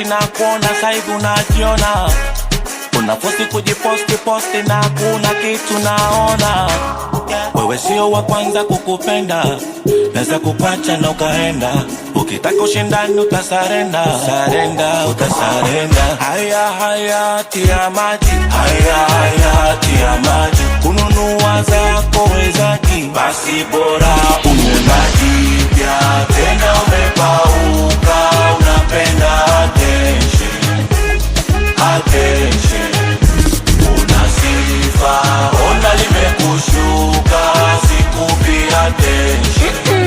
wakati na kuona saivi unajiona. Unaposti kujiposti na kuna kitu naona. Wewe sio wa kwanza kukupenda, naweza kupacha na ukaenda. Ukitaka ushindani utasarenda, utasarenda. Haya tia maji, haya tia maji. Kununua zako wezaji, basi bora unywe maji. Pia tena umepauka, unapenda attention, attention. Una sifa, ona limekushuka, sikupi attention,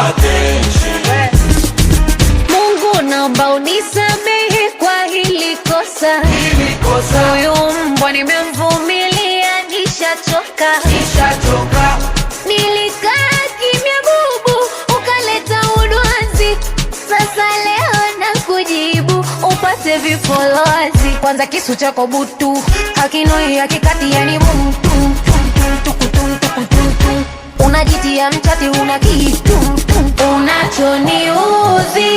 attention. Mungu naomba unisamehe kwa hili kosa. Huyu mbwa nimemvumilia, nishachoka. Nilikaa kimya bubu, ukaleta udwanzi. Sasa leo na kujibu, upate vipolozi. Kwanza kisu chako butu, hakinoi hakikati yani mtu. Unajitia mchati una kitu. Unachoniuzi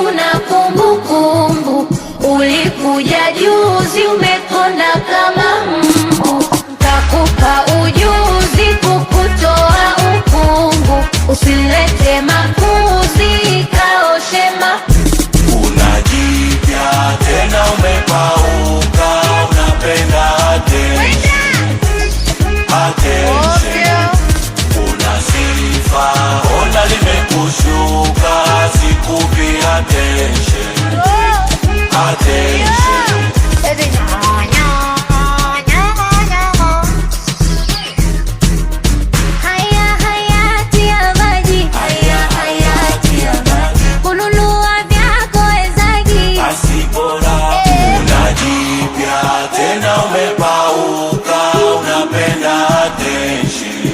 una kumbukumbu. Ulikuja juzi umekonda kama mbu. Takupa ujuzi kukutoa ukungu. Usilete makuzi kaoshema. Unajipya tena umepauka, unapenda attention, attention. Una sifa, ona limekushuka, sikupi attention, attention. Haya tia maji, haya tia maji. Kununua vyako wezaji, basi bora unajipya tena umepauka, unapenda attention,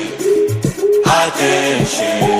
attention.